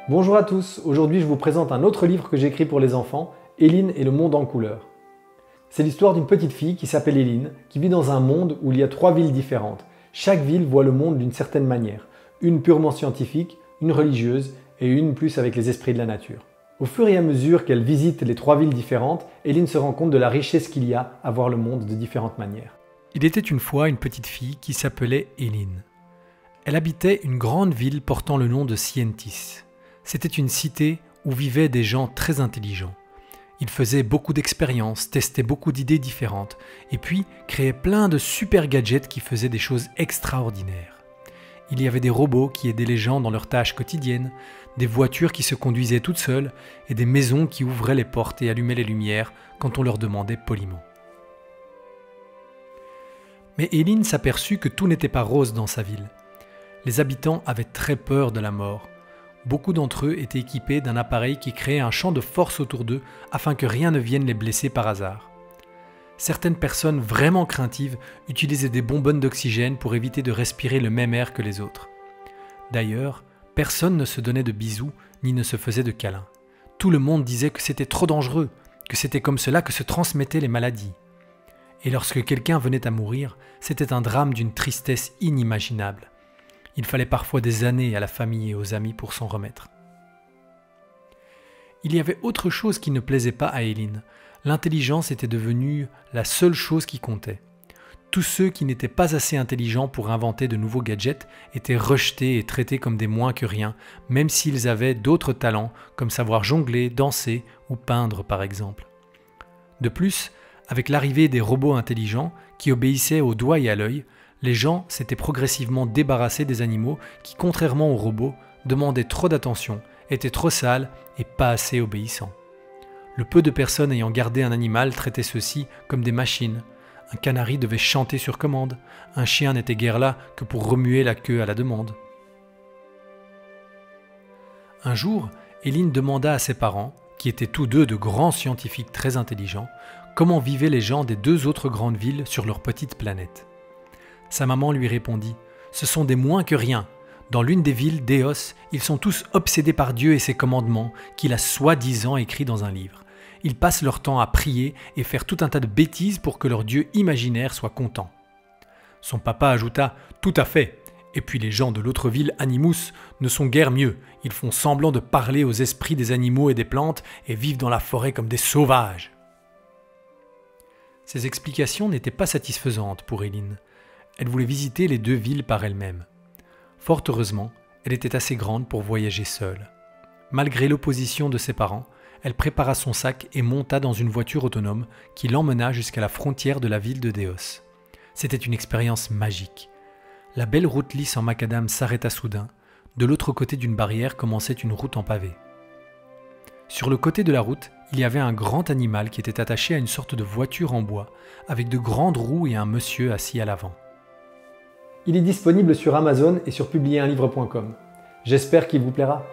Bonjour à tous, aujourd'hui je vous présente un autre livre que j'ai écrit pour les enfants, Éline et le monde en couleurs. C'est l'histoire d'une petite fille qui s'appelle Éline, qui vit dans un monde où il y a 3 villes différentes. Chaque ville voit le monde d'une certaine manière, une purement scientifique, une religieuse et une plus avec les esprits de la nature. Au fur et à mesure qu'elle visite les 3 villes différentes, Éline se rend compte de la richesse qu'il y a à voir le monde de différentes manières. Il était une fois une petite fille qui s'appelait Éline. Elle habitait une grande ville portant le nom de Scientis. C'était une cité où vivaient des gens très intelligents. Ils faisaient beaucoup d'expériences, testaient beaucoup d'idées différentes, et puis créaient plein de super gadgets qui faisaient des choses extraordinaires. Il y avait des robots qui aidaient les gens dans leurs tâches quotidiennes, des voitures qui se conduisaient toutes seules, et des maisons qui ouvraient les portes et allumaient les lumières quand on leur demandait poliment. Mais Éline s'aperçut que tout n'était pas rose dans sa ville. Les habitants avaient très peur de la mort. Beaucoup d'entre eux étaient équipés d'un appareil qui créait un champ de force autour d'eux afin que rien ne vienne les blesser par hasard. Certaines personnes vraiment craintives utilisaient des bonbonnes d'oxygène pour éviter de respirer le même air que les autres. D'ailleurs, personne ne se donnait de bisous ni ne se faisait de câlins. Tout le monde disait que c'était trop dangereux, que c'était comme cela que se transmettaient les maladies. Et lorsque quelqu'un venait à mourir, c'était un drame d'une tristesse inimaginable. Il fallait parfois des années à la famille et aux amis pour s'en remettre. Il y avait autre chose qui ne plaisait pas à Éline. L'intelligence était devenue la seule chose qui comptait. Tous ceux qui n'étaient pas assez intelligents pour inventer de nouveaux gadgets étaient rejetés et traités comme des moins que rien, même s'ils avaient d'autres talents, comme savoir jongler, danser ou peindre par exemple. De plus, avec l'arrivée des robots intelligents qui obéissaient au doigt et à l'œil, les gens s'étaient progressivement débarrassés des animaux qui, contrairement aux robots, demandaient trop d'attention, étaient trop sales et pas assez obéissants. Le peu de personnes ayant gardé un animal traitaient ceux-ci comme des machines. Un canari devait chanter sur commande, un chien n'était guère là que pour remuer la queue à la demande. Un jour, Éline demanda à ses parents, qui étaient tous deux de grands scientifiques très intelligents, comment vivaient les gens des 2 autres grandes villes sur leur petite planète. Sa maman lui répondit « Ce sont des moins que rien. Dans l'une des villes, Déos, ils sont tous obsédés par Dieu et ses commandements qu'il a soi-disant écrits dans un livre. Ils passent leur temps à prier et faire tout un tas de bêtises pour que leur Dieu imaginaire soit content. » Son papa ajouta « Tout à fait. Et puis les gens de l'autre ville, Animus, ne sont guère mieux. Ils font semblant de parler aux esprits des animaux et des plantes et vivent dans la forêt comme des sauvages. » Ces explications n'étaient pas satisfaisantes pour Éline. Elle voulait visiter les 2 villes par elle-même. Fort heureusement, elle était assez grande pour voyager seule. Malgré l'opposition de ses parents, elle prépara son sac et monta dans une voiture autonome qui l'emmena jusqu'à la frontière de la ville de Déos. C'était une expérience magique. La belle route lisse en macadam s'arrêta soudain. De l'autre côté d'une barrière commençait une route en pavé. Sur le côté de la route, il y avait un grand animal qui était attaché à une sorte de voiture en bois, avec de grandes roues et un monsieur assis à l'avant. Il est disponible sur Amazon et sur publierunlivre.com. J'espère qu'il vous plaira.